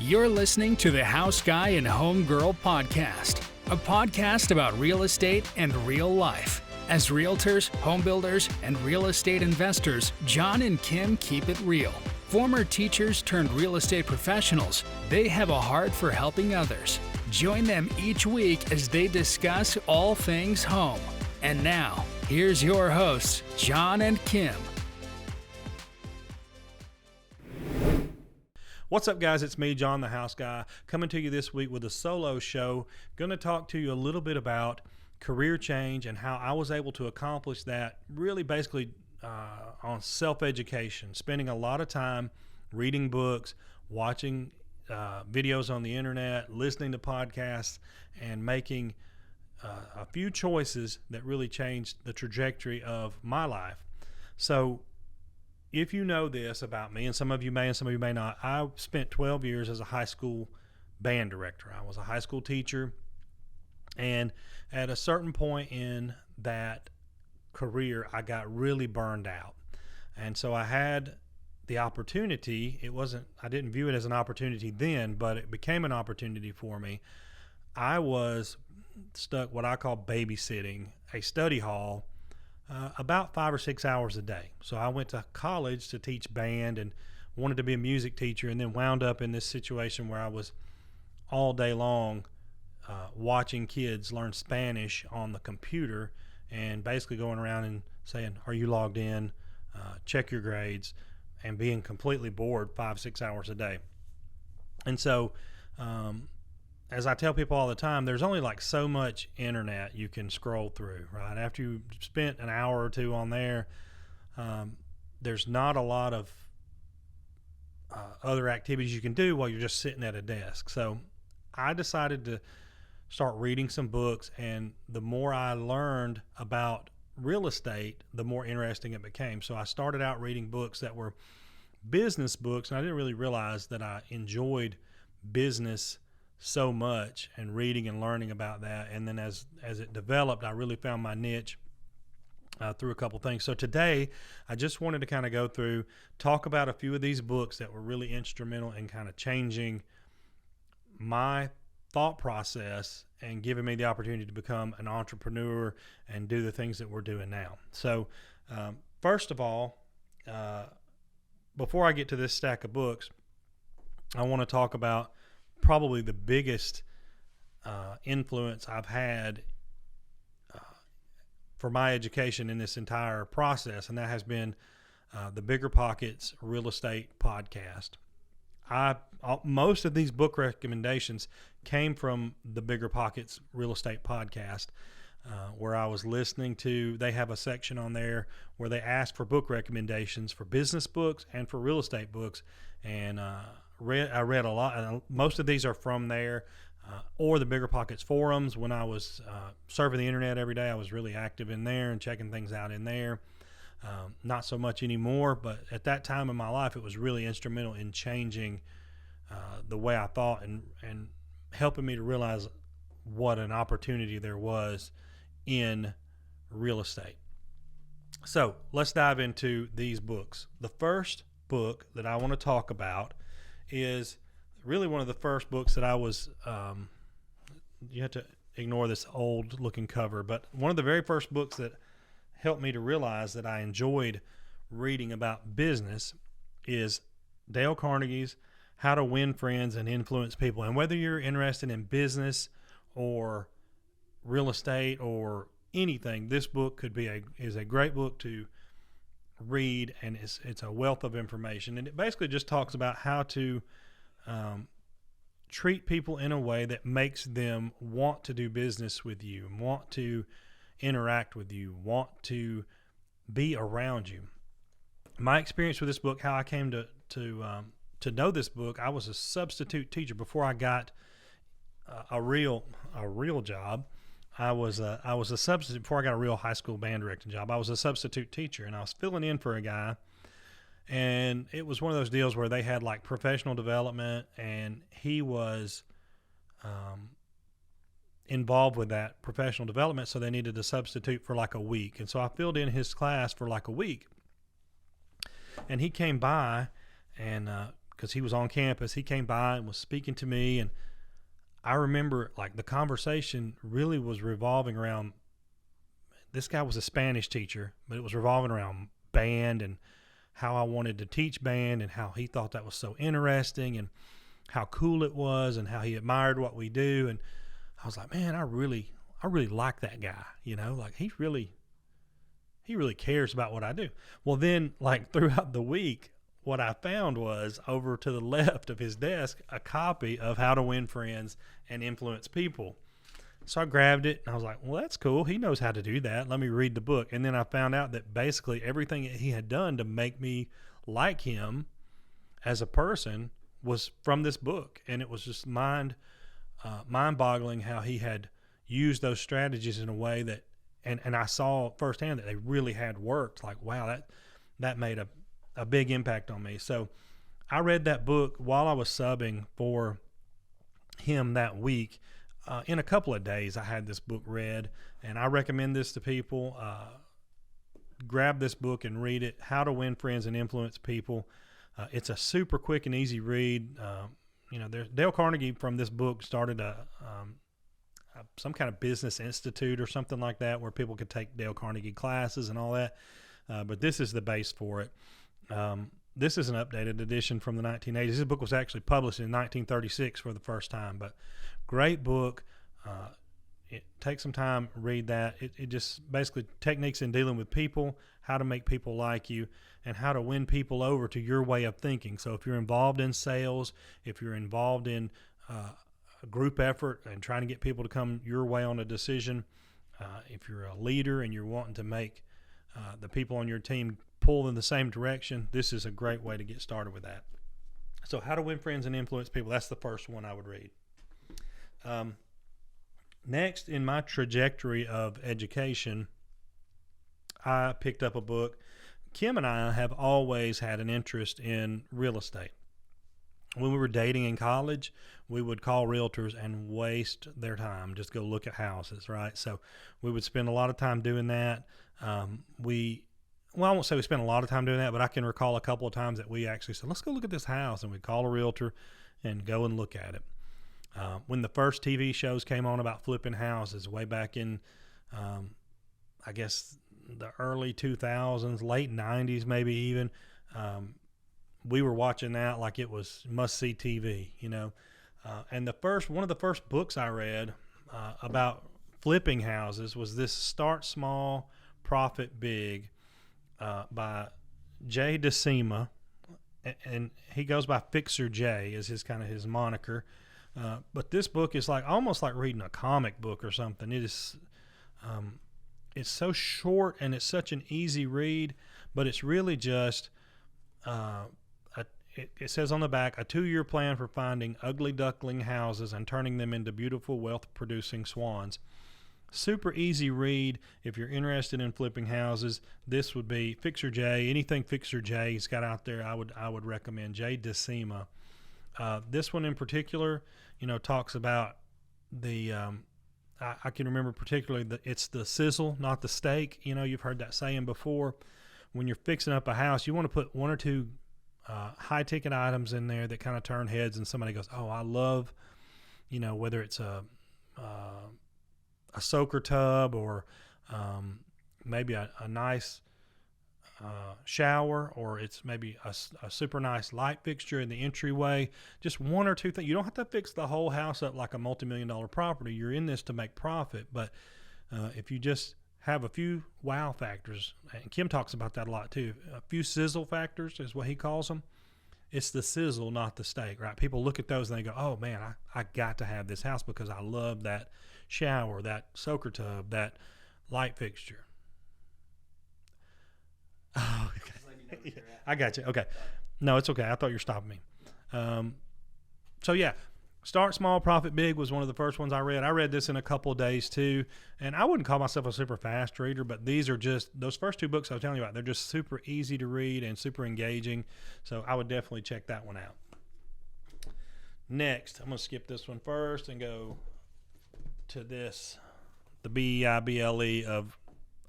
You're listening to the House Guy and Home Girl podcast, a podcast about real estate and real life. As realtors, home builders, and real estate investors, John and Kim keep it real. Former teachers turned real estate professionals, they have a heart for helping others. Join them each week as they discuss all things home. And now, here's your hosts, John and Kim. What's up, guys? It's me, John the House Guy, coming to you this week with a solo show. Going to talk to you a little bit about career change and how I was able to accomplish that really basically on self-education, spending a lot of time reading books, watching videos on the internet, listening to podcasts, and making a few choices that really changed the trajectory of my life. So if you know this about me, and some of you may and some of you may not, I spent 12 years as a high school band director. I was a high school teacher, and at a certain point in that career, I got really burned out. And so I had the opportunity. I didn't view it as an opportunity then, but it became an opportunity for me. I was stuck what I call babysitting a study hall about 5 or 6 hours a day. So I went to college to teach band and wanted to be a music teacher, and then wound up in this situation where I was all day long watching kids learn Spanish on the computer and basically going around and saying, "Are you logged in? Check your grades," and being completely bored 5-6 hours a day. And so as I tell people all the time, there's only like so much internet you can scroll through, right? After you spent an hour or two on there, there's not a lot of other activities you can do while you're just sitting at a desk. So I decided to start reading some books, and the more I learned about real estate, the more interesting it became. So I started out reading books that were business books, and I didn't really realize that I enjoyed business so much and reading and learning about that. And then as it developed, I really found my niche through a couple things. So today I just wanted to kind of go through, talk about a few of these books that were really instrumental in kind of changing my thought process and giving me the opportunity to become an entrepreneur and do the things that we're doing now. So first of all, before I get to this stack of books, I want to talk about probably the biggest influence I've had for my education in this entire process, and that has been the Bigger Pockets Real Estate Podcast. Most of these book recommendations came from the Bigger Pockets Real Estate Podcast, where I was listening to. They have a section on there where they ask for book recommendations for business books and for real estate books, and I read a lot. Most of these are from there, or the Bigger Pockets forums. When I was surfing the internet every day, I was really active in there and checking things out in there. Not so much anymore, but at that time in my life, it was really instrumental in changing the way I thought and helping me to realize what an opportunity there was in real estate. So let's dive into these books. The first book that I want to talk about is really one of the first books that I was, you have to ignore this old looking cover, but one of the very first books that helped me to realize that I enjoyed reading about business is Dale Carnegie's How to Win Friends and Influence People. And whether you're interested in business or real estate or anything, this book is a great book to read, and it's a wealth of information. And it basically just talks about how to treat people in a way that makes them want to do business with you, want to interact with you, want to be around you. My experience with this book, how I came to know this book, I was a substitute teacher before I got a real job. I was a substitute before I got a real high school band directing job. I was a substitute teacher, and I was filling in for a guy, and it was one of those deals where they had like professional development, and he was involved with that professional development, so they needed a substitute for like a week. And so I filled in his class for like a week, and he came by and because he was on campus. He came by and was speaking to me, and I remember like the conversation really was revolving around, this guy was a Spanish teacher, but it was revolving around band and how I wanted to teach band and how he thought that was so interesting and how cool it was and how he admired what we do. And I was like, man, I really like that guy, like he really cares about what I do. Well, then like throughout the week, what I found was over to the left of his desk, a copy of How to Win Friends and Influence People. So I grabbed it and I was like, well, that's cool. He knows how to do that. Let me read the book. And then I found out that basically everything that he had done to make me like him as a person was from this book. And it was just mind-boggling how he had used those strategies in a way that, and I saw firsthand that they really had worked. Like, wow, that made a big impact on me. So I read that book while I was subbing for him that week. In a couple of days, I had this book read, and I recommend this to people. Grab this book and read it, How to Win Friends and Influence People. It's a super quick and easy read. Dale Carnegie from this book started some kind of business institute or something like that where people could take Dale Carnegie classes and all that. But this is the base for it. This is an updated edition from the 1980s. This book was actually published in 1936 for the first time, but great book. Take some time, read that. It just basically techniques in dealing with people, how to make people like you, and how to win people over to your way of thinking. So if you're involved in sales, if you're involved in a group effort and trying to get people to come your way on a decision, if you're a leader and you're wanting to make the people on your team pull in the same direction, this is a great way to get started with that. So How to Win Friends and Influence People, that's the first one I would read. Next in my trajectory of education, I picked up a book. Kim and I have always had an interest in real estate. When we were dating in college, we would call realtors and waste their time, just go look at houses, right? So we would spend a lot of time doing that. I won't say we spent a lot of time doing that, but I can recall a couple of times that we actually said, let's go look at this house, and we'd call a realtor and go and look at it. When the first TV shows came on about flipping houses way back in, I guess, the early 2000s, late 90s maybe even, we were watching that like it was must-see TV, and one of the first books I read about flipping houses was this Start Small, Profit Big by Jay DeSima, and he goes by Fixer Jay is his moniker. But this book is almost like reading a comic book or something. It is, it's so short and it's such an easy read, but it's really just, it says on the back, a 2-year plan for finding ugly duckling houses and turning them into beautiful wealth-producing swans. Super easy read. If you're interested in flipping houses, this would be Fixer J. Anything Fixer J's got out there, I would recommend. Jay DeSima. This one in particular, talks about the, I can remember particularly it's the sizzle, not the steak. You've heard that saying before. When you're fixing up a house, you want to put 1 or 2 high-ticket items in there that kind of turn heads, and somebody goes, oh, I love, whether it's a soaker tub or maybe a nice shower, or it's maybe a super nice light fixture in the entryway. Just 1 or 2 things. You don't have to fix the whole house up like a multi-million-dollar property. You're in this to make profit, but if you just have a few wow factors, and Kim talks about that a lot too, a few sizzle factors is what he calls them. It's the sizzle, not the steak, right? People look at those and they go, oh man, I got to have this house because I love that shower, that soaker tub, that light fixture. Oh, okay. I got you. Okay. No, it's okay. I thought you were stopping me. So yeah, Start Small, Profit Big was one of the first ones I read. I read this in a couple of days too, and I wouldn't call myself a super fast reader, but these are just, those first 2 books I was telling you about, they're just super easy to read and super engaging. So I would definitely check that one out. Next, I'm going to skip this one first and go to this, the BIBLE of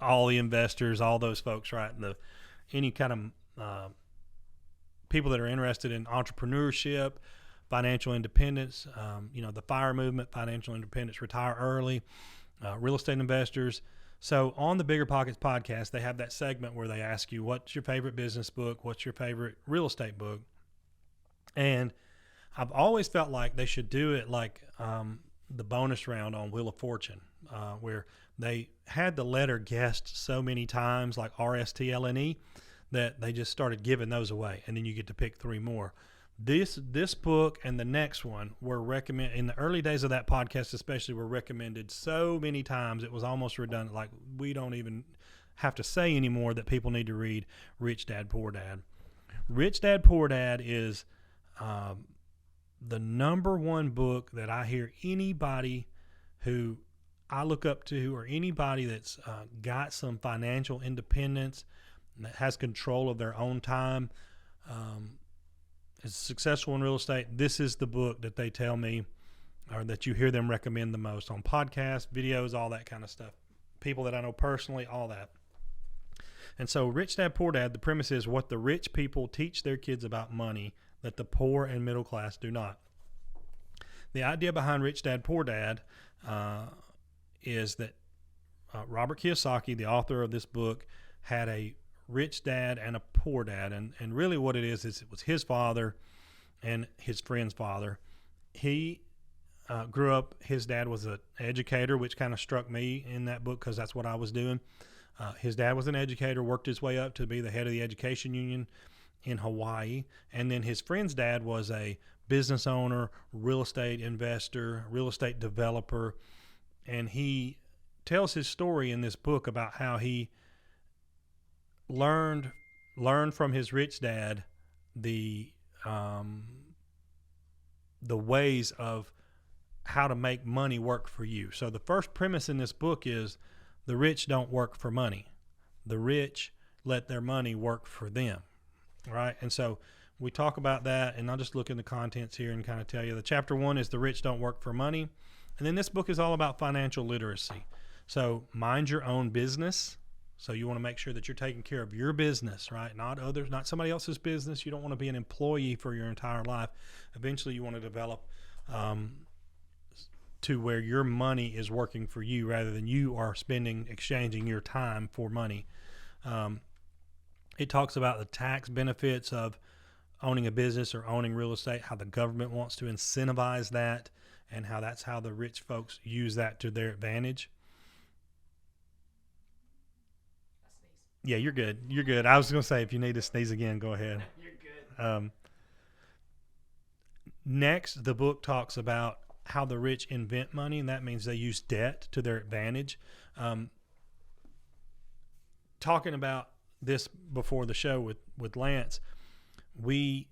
all the investors, all those folks, right? Any kind of people that are interested in entrepreneurship, financial independence, the FIRE movement, financial independence, retire early, real estate investors. So on the Bigger Pockets podcast, they have that segment where they ask you, what's your favorite business book? What's your favorite real estate book? And I've always felt like they should do it like the bonus round on Wheel of Fortune, where they had the letter guessed so many times, like RSTLNE, that they just started giving those away. And then you get to pick 3 more. This book and the next one were recommended in the early days of that podcast, especially, were recommended so many times it was almost redundant. Like, we don't even have to say anymore that people need to read Rich Dad Poor Dad. Rich Dad Poor Dad is the number one book that I hear anybody who I look up to, or anybody that's got some financial independence, that has control of their own time, is successful in real estate. This is the book that they tell me, or that you hear them recommend the most on podcasts, videos, all that kind of stuff. People that I know personally, all that. And so Rich Dad Poor Dad, the premise is what the rich people teach their kids about money that the poor and middle class do not. The idea behind Rich Dad Poor Dad is that Robert Kiyosaki, the author of this book, had a rich dad and a poor dad. And really what it is it was his father and his friend's father. He grew up, his dad was an educator, which kind of struck me in that book because that's what I was doing. His dad was an educator, worked his way up to be the head of the education union in Hawaii. And then his friend's dad was a business owner, real estate investor, real estate developer. And he tells his story in this book about how he learned from his rich dad the ways of how to make money work for you. So the first premise in this book is the rich don't work for money. The rich let their money work for them, right? And so we talk about that, and I'll just look in the contents here and kind of tell you. The chapter 1 is the rich don't work for money. And then this book is all about financial literacy. So mind your own business. So you want to make sure that you're taking care of your business, right? Not others, not somebody else's business. You don't want to be an employee for your entire life. Eventually you want to develop to where your money is working for you rather than you are exchanging your time for money. It talks about the tax benefits of owning a business or owning real estate, how the government wants to incentivize that, and how that's how the rich folks use that to their advantage. Yeah, you're good. You're good. I was going to say, if you need to sneeze again, go ahead. You're good. Next, the book talks about how the rich invent money, and that means they use debt to their advantage. Talking about this before the show with Lance, we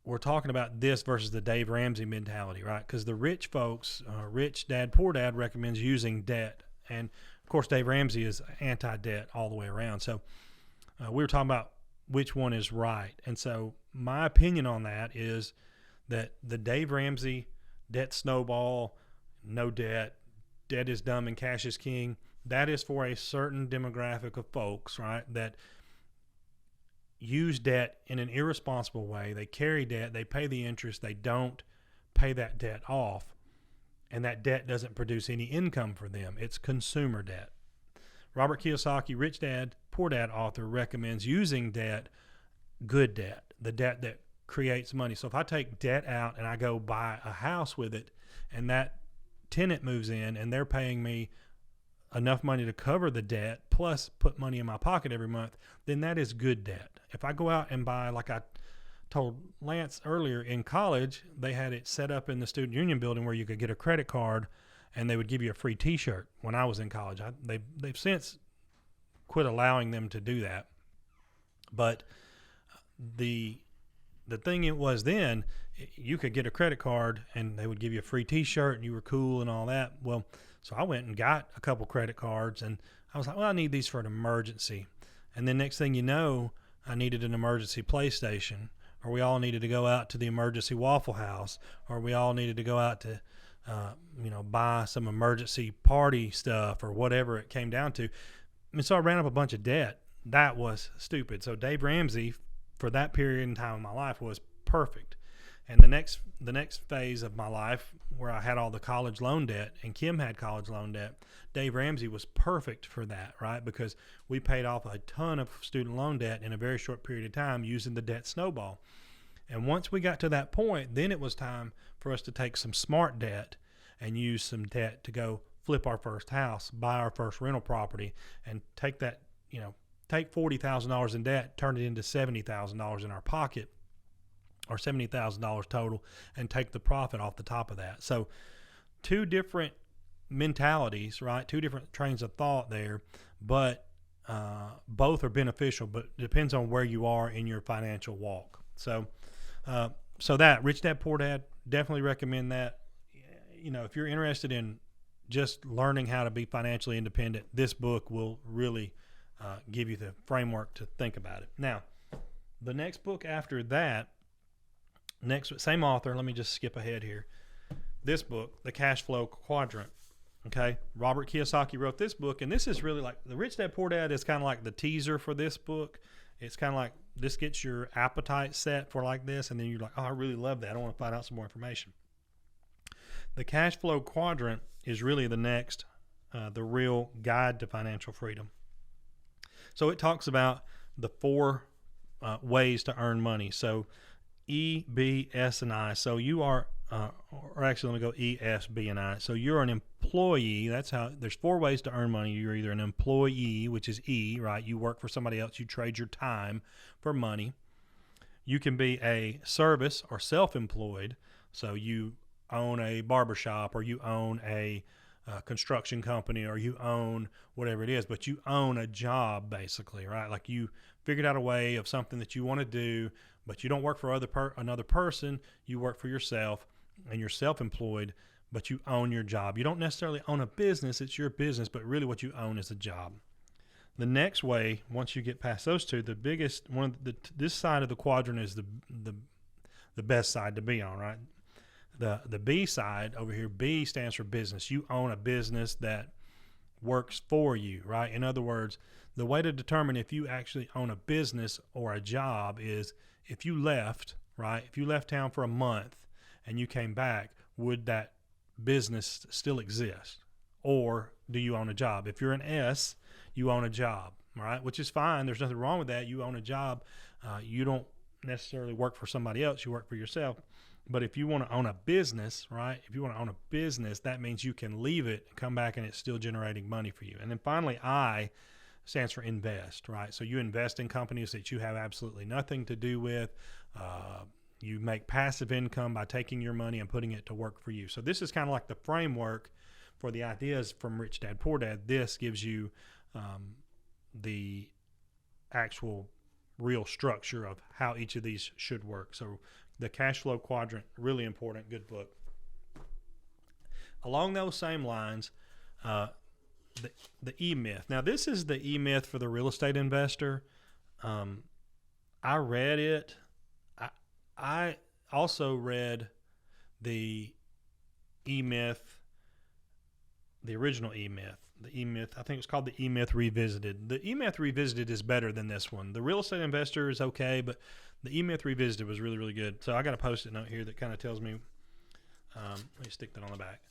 were talking about this versus the Dave Ramsey mentality, right? Because the rich folks, Rich Dad Poor Dad, recommends using debt. And of course, Dave Ramsey is anti-debt all the way around. So we were talking about which one is right. And so my opinion on that is that the Dave Ramsey debt snowball, no debt, debt is dumb and cash is king, that is for a certain demographic of folks, right, that use debt in an irresponsible way. They carry debt, they pay the interest, they don't pay that debt off. And that debt doesn't produce any income for them. It's consumer debt. Robert Kiyosaki, Rich Dad, Poor Dad author, recommends using debt, good debt, the debt that creates money. So if I take debt out and I go buy a house with it, and that tenant moves in and they're paying me enough money to cover the debt plus put money in my pocket every month, then that is good debt. If I go out and buy, like I told Lance earlier, in college, they had it set up in the student union building where you could get a credit card and they would give you a free t-shirt when I was in college. They've since quit allowing them to do that. But the thing it was then, you could get a credit card and they would give you a free t-shirt and you were cool and all that. Well, so I went and got a couple credit cards and I was like, well, I need these for an emergency. And then next thing you know, I needed an emergency PlayStation, or we all needed to go out to the emergency Waffle House, or we all needed to go out to, buy some emergency party stuff or whatever it came down to. And so I ran up a bunch of debt. That was stupid. So Dave Ramsey for that period in time of my life was perfect. And the next phase of my life, where I had all the college loan debt and Kim had college loan debt, Dave Ramsey was perfect for that, right? Because we paid off a ton of student loan debt in a very short period of time using the debt snowball. And once we got to that point, then it was time for us to take some smart debt and use some debt to go flip our first house, buy our first rental property, and take that, take $40,000 in debt, turn it into $70,000 in our pocket, or $70,000 total, and take the profit off the top of that. So two different mentalities, right? Two different trains of thought there, but both are beneficial, but it depends on where you are in your financial walk. So that Rich Dad Poor Dad, definitely recommend that. If you're interested in just learning how to be financially independent, this book will really give you the framework to think about it. Now, the next book after that, same author, let me just skip ahead here. This book, The Cash Flow Quadrant. Okay, Robert Kiyosaki wrote this book, and this is really like the Rich Dad Poor Dad is kind of like the teaser for this book. It's kind of like this gets your appetite set for like this, and then you're like, oh, I really love that. I want to find out some more information. The Cash Flow Quadrant is really the next, the real guide to financial freedom. So it talks about the four ways to earn money. So E, B, S, and I. So you are, or actually let me go E, S, B, and I. So you're an employee. That's how, there's four ways to earn money. You're either an employee, which is E, right? You work for somebody else. You trade your time for money. You can be a service or self-employed. So you own a barbershop, or you own a construction company, or you own whatever it is, but you own a job basically, right? Like you figured out a way of something that you want to do, but you don't work for another person. You work for yourself, and you're self-employed, but you own your job. You don't necessarily own a business. It's your business, but really what you own is a job. The next way, once you get past those two, the biggest one, this side of the quadrant is the best side to be on, right? The B side over here, B stands for business. You own a business that works for you, right? In other words, the way to determine if you actually own a business or a job is if you left, right? If you left town for a month and you came back, would that business still exist? Or do you own a job? If you're an S, you own a job, right? Which is fine. There's nothing wrong with that. You own a job. You don't necessarily work for somebody else. You work for yourself. But if you want to own a business, right? If you want to own a business, that means you can leave it and come back and it's still generating money for you. And then finally, I stands for invest, right? So you invest in companies that you have absolutely nothing to do with. You make passive income by taking your money and putting it to work for you. So this is kind of like the framework for the ideas from Rich Dad Poor Dad. This gives you the actual real structure of how each of these should work. So the Cash Flow Quadrant, really important, good book. Along those same lines, the E-Myth. Now, this is the E-Myth for the real estate investor. I read it. I also read the E-Myth, the original E-Myth. The E-Myth, I think it's called the E-Myth Revisited. The E-Myth Revisited is better than this one. The Real Estate Investor is okay, but the E-Myth Revisited was really, really good. So I got a Post-it note here that kind of tells me, let me stick that on the back.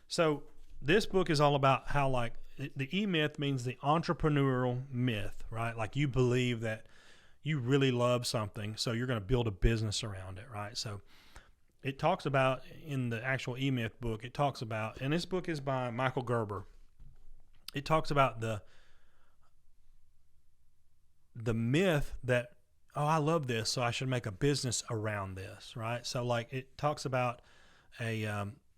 So this book is all about how, like, the E-Myth means the entrepreneurial myth, right? Like you believe that you really love something, so you're going to build a business around it, right? So it talks about, in the actual E-Myth book, it talks about, and this book is by Michael Gerber. It talks about the myth that, oh, I love this, so I should make a business around this, right? So like it talks about a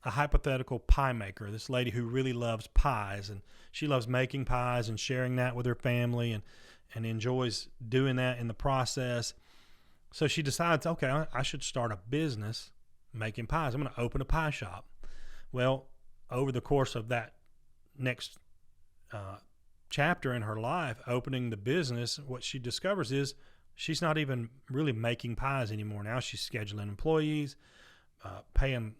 hypothetical pie maker, this lady who really loves pies, and she loves making pies and sharing that with her family and enjoys doing that in the process. So she decides, okay, I should start a business making pies. I'm going to open a pie shop. Well, over the course of that next chapter in her life, opening the business, what she discovers is she's not even really making pies anymore. Now she's scheduling employees, paying,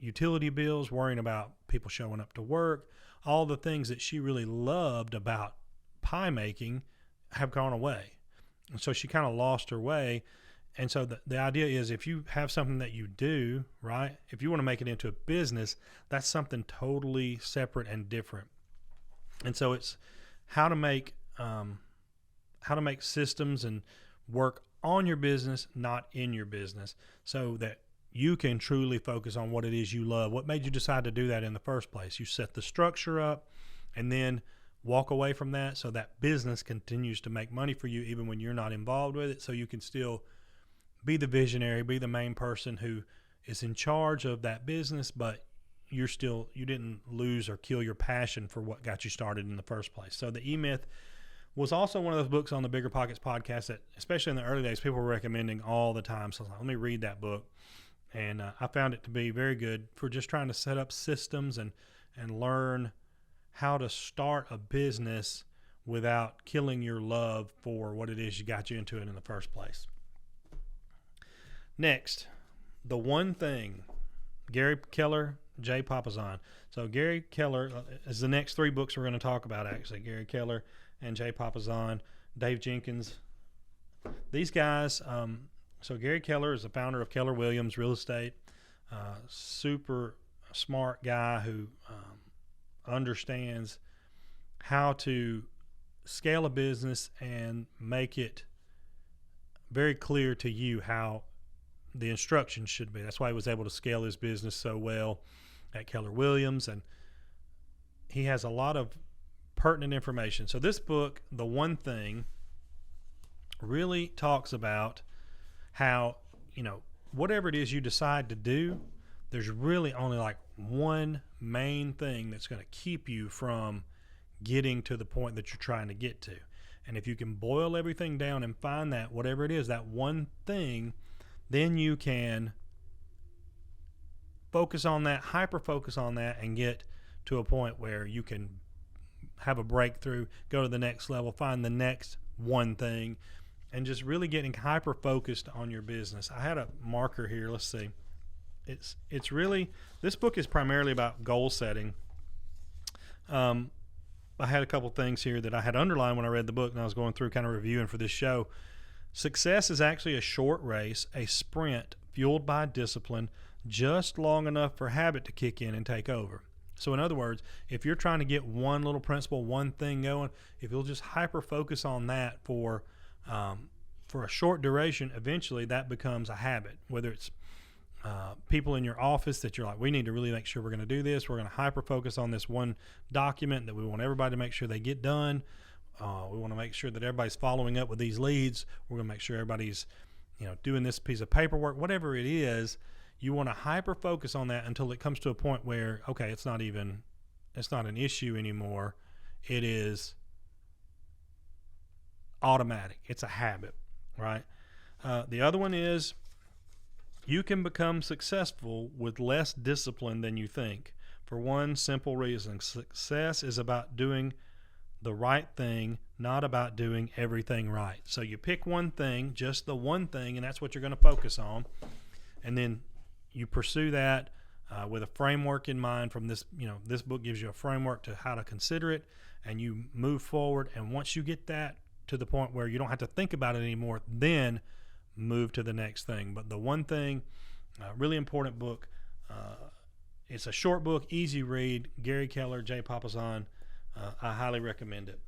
utility bills, worrying about people showing up to work. All the things that she really loved about pie making have gone away. And so she kind of lost her way. And so the idea is, if you have something that you do, right, if you want to make it into a business, that's something totally separate and different. And so it's how to make systems and work on your business, not in your business, so that you can truly focus on what it is you love. What made you decide to do that in the first place? You set the structure up and then walk away from that, so that business continues to make money for you even when you're not involved with it, so you can still be the visionary, be the main person who is in charge of that business, but you didn't lose or kill your passion for what got you started in the first place. So the E-Myth was also one of those books on the Bigger Pockets podcast that, especially in the early days, people were recommending all the time. So I was like, let me read that book. And I found it to be very good for just trying to set up systems and learn how to start a business without killing your love for what it is you got you into it in the first place. Next, The One Thing, Gary Keller, Jay Papasan. So Gary Keller is the next three books we're going to talk about, actually. Gary Keller and Jay Papasan, Dave Jenkins. These guys, so Gary Keller is the founder of Keller Williams Real Estate, super smart guy who understands how to scale a business and make it very clear to you how the instructions should be. That's why he was able to scale his business so well at Keller Williams, and he has a lot of pertinent information. So this book, The One Thing, really talks about how, whatever it is you decide to do, there's really only like one main thing that's going to keep you from getting to the point that you're trying to get to. And if you can boil everything down and find that, whatever it is, that one thing, then you can focus on that, hyper focus on that, and get to a point where you can have a breakthrough, go to the next level, find the next one thing, and just really getting hyper focused on your business. I had a marker here. Let's see. It's really, this book is primarily about goal setting. I had a couple things here that I had underlined when I read the book, and I was going through kind of reviewing for this show. Success is actually a short race, a sprint fueled by discipline, just long enough for habit to kick in and take over. So in other words, if you're trying to get one little principle, one thing going, if you'll just hyper focus on that for a short duration, eventually that becomes a habit. Whether it's people in your office that you're like, we need to really make sure we're going to do this. We're going to hyper focus on this one document that we want everybody to make sure they get done. We want to make sure that everybody's following up with these leads. We're going to make sure everybody's, doing this piece of paperwork, whatever it is. You want to hyper focus on that until it comes to a point where, okay, it's not an issue anymore. It is automatic. It's a habit, right? The other one is, you can become successful with less discipline than you think, for one simple reason. Success is about doing the right thing, not about doing everything right. So you pick one thing, just the one thing, and that's what you're going to focus on. And then you pursue that with a framework in mind from this. This book gives you a framework to how to consider it, and you move forward. And once you get that to the point where you don't have to think about it anymore, then move to the next thing. But The One Thing, really important book. It's a short book, easy read. Gary Keller, Jay Papasan. I highly recommend it.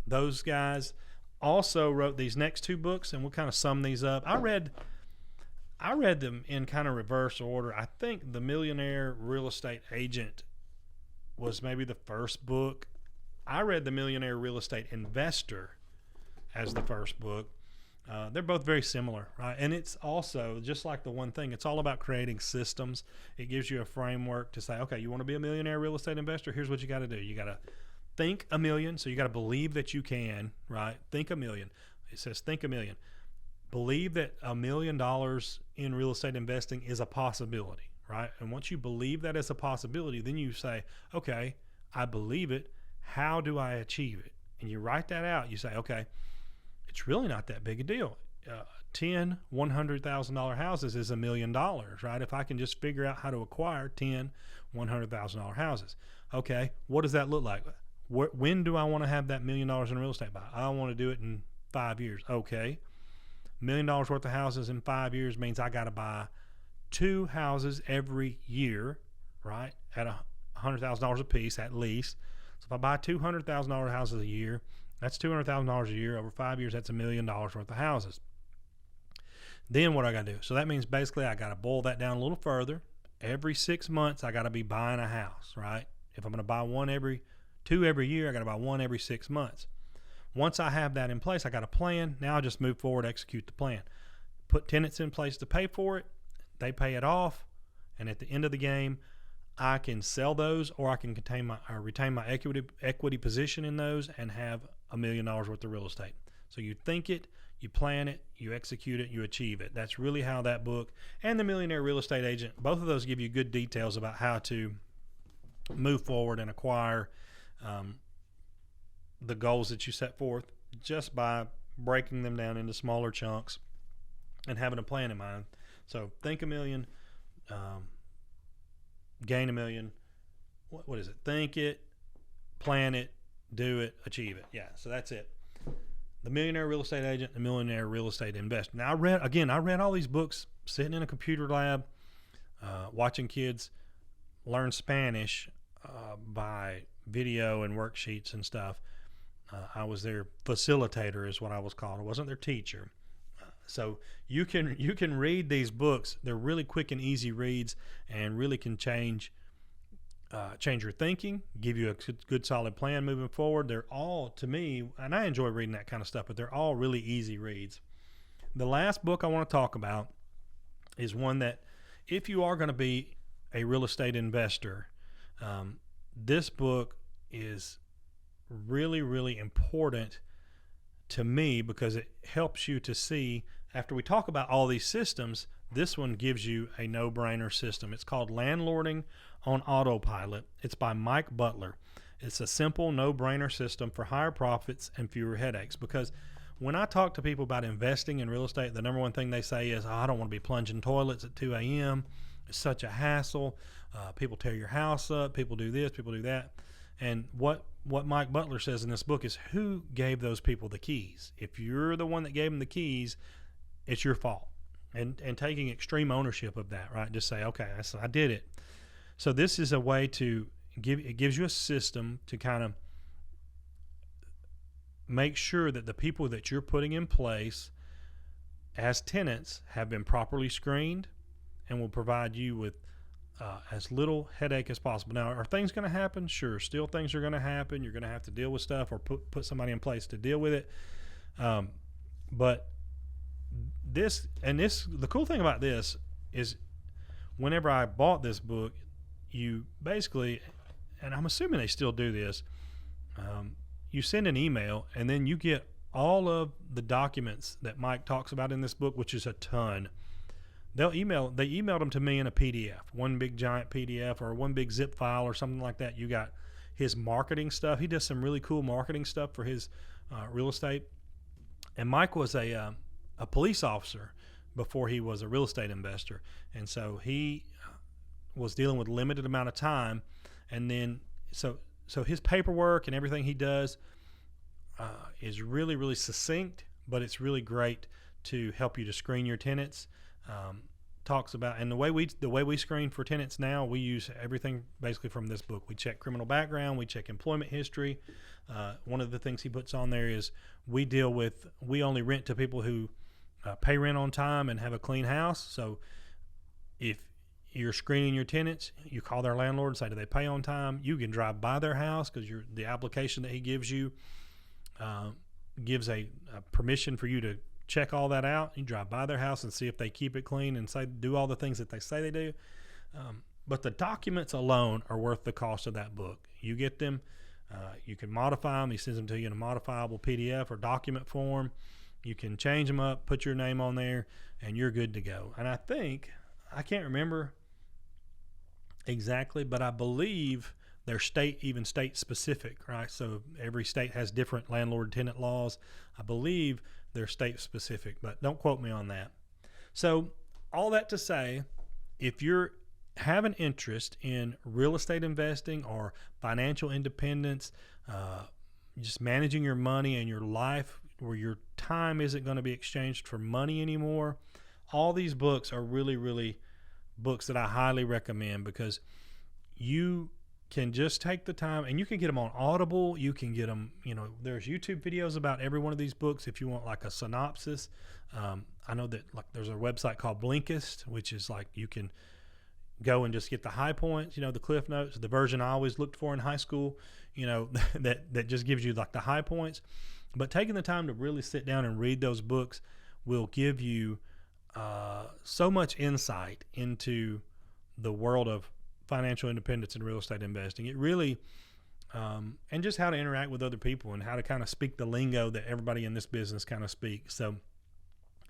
Those guys also wrote these next two books, and we'll kind of sum these up. I read them in kind of reverse order. I think The Millionaire Real Estate Agent was maybe the first book. I read The Millionaire Real Estate Investor as the first book. They're both very similar, right? And it's also, just like The One Thing, it's all about creating systems. It gives you a framework to say, okay, you want to be a millionaire real estate investor? Here's what you got to do. You got to think a million. So you got to believe that you can, right? Think a million. It says think a million. Believe that $1 million in real estate investing is a possibility, right? And once you believe that is a possibility, then you say, okay, I believe it. How do I achieve it? And you write that out. You say, okay, it's really not that big a deal. 10 $100,000 houses is $1 million, right? If I can just figure out how to acquire 10 $100,000 houses. Okay, what does that look like? When do I want to have that $1 million in real estate by? I want to do it in 5 years. Okay. $1 million worth of houses in 5 years means I got to buy 2 houses every year, right? At $100,000 a piece at least. So if I buy $200,000 houses a year, that's $200,000 a year. Over 5 years, that's $1 million worth of houses. Then what I got to do? So that means basically I got to boil that down a little further. Every 6 months, I got to be buying a house, right? If I'm going to buy two every year, I got to buy one every 6 months. Once I have that in place, I got a plan. Now I just move forward, execute the plan. Put tenants in place to pay for it. They pay it off. And at the end of the game, I can sell those, or I can retain my equity position in those and have $1 million worth of real estate. So you think it, you plan it, you execute it, you achieve it. That's really how that book and The Millionaire Real Estate Agent, both of those give you good details about how to move forward and acquire the goals that you set forth just by breaking them down into smaller chunks and having a plan in mind. So think $1 million, gain $1 million. What is it? Think it, plan it, do it, achieve it. Yeah, so that's it. The Millionaire Real Estate Agent, The Millionaire Real Estate Investor. Now I read all these books sitting in a computer lab, watching kids learn Spanish by video and worksheets and stuff. I was their facilitator, is what I was called. I wasn't their teacher. So you can read these books. They're really quick and easy reads, and really can change your thinking, give you a good solid plan moving forward. They're all, to me, and I enjoy reading that kind of stuff, but they're all really easy reads. The last book I want to talk about is one that, if you are going to be a real estate investor, this book is really, really important to me, because it helps you to see, after we talk about all these systems, this one gives you a no-brainer system. It's called Landlording on Autopilot. It's by Mike Butler. It's a simple no-brainer system for higher profits and fewer headaches. Because when I talk to people about investing in real estate, the number one thing they say is, I don't want to be plunging toilets at 2 a.m. It's such a hassle. People tear your house up. People do this, people do that. And what Mike Butler says in this book is, who gave those people the keys? If you're the one that gave them the keys, it's your fault. And taking extreme ownership of that, right? Just say, okay, I did it. So this is a way to it gives you a system to kind of make sure that the people that you're putting in place as tenants have been properly screened and will provide you with as little headache as possible. Now, are things going to happen? Sure. Still things are going to happen. You're going to have to deal with stuff, or put somebody in place to deal with it. But the cool thing about this is, whenever I bought this book, you basically, and I'm assuming they still do this, you send an email and then you get all of the documents that Mike talks about in this book, which is a ton. They emailed them to me in a PDF, one big giant PDF or one big zip file or something like that. You got his marketing stuff. He does some really cool marketing stuff for his real estate. And Mike was a police officer before he was a real estate investor. And so he was dealing with limited amount of time. And then, so his paperwork and everything he does is really, really succinct, but it's really great to help you to screen your tenants. Talks about, and the way we screen for tenants now, we use everything basically from this book. We check criminal background, we check employment history. One of the things he puts on there is we only rent to people who pay rent on time and have a clean house. So if you're screening your tenants, you call their landlord and say, do they pay on time? You can drive by their house, because the application that he gives you gives a permission for you to check all that out. You drive by their house and see if they keep it clean and do all the things that they say they do. But the documents alone are worth the cost of that book. You get them, you can modify them. He sends them to you in a modifiable PDF or document form. You can change them up, put your name on there, and you're good to go. And I can't remember exactly, but I believe they're state specific, right? So every state has different landlord-tenant laws. I believe they're state specific, but don't quote me on that. So all that to say, if you're have an interest in real estate investing or financial independence, just managing your money and your life where your time isn't going to be exchanged for money anymore. All these books are really, really books that I highly recommend, because you can just take the time, and you can get them on Audible. You can get them, there's YouTube videos about every one of these books if you want like a synopsis. I know that like there's a website called Blinkist, which is like you can go and just get the high points, the Cliff Notes, the version I always looked for in high school, that just gives you like the high points. But taking the time to really sit down and read those books will give you so much insight into the world of financial independence and real estate investing. It really, and just how to interact with other people and how to kind of speak the lingo that everybody in this business kind of speaks. So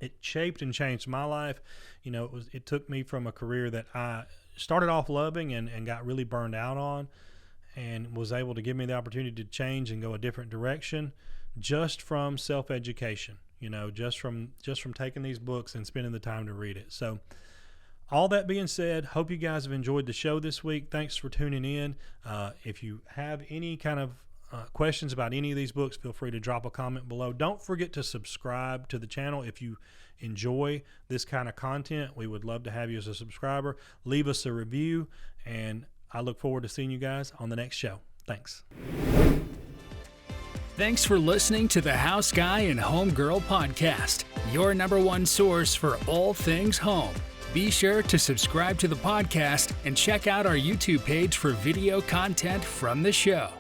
it shaped and changed my life. It took me from a career that I started off loving and got really burned out on, and was able to give me the opportunity to change and go a different direction just from self-education, just from taking these books and spending the time to read it. So all that being said, hope you guys have enjoyed the show this week. Thanks for tuning in. If you have any kind of questions about any of these books, feel free to drop a comment below. Don't forget to subscribe to the channel if you enjoy this kind of content. We would love to have you as a subscriber. Leave us a review, and I look forward to seeing you guys on the next show. Thanks. Thanks for listening to the House Guy and Home Girl podcast, your #1 source for all things home. Be sure to subscribe to the podcast and check out our YouTube page for video content from the show.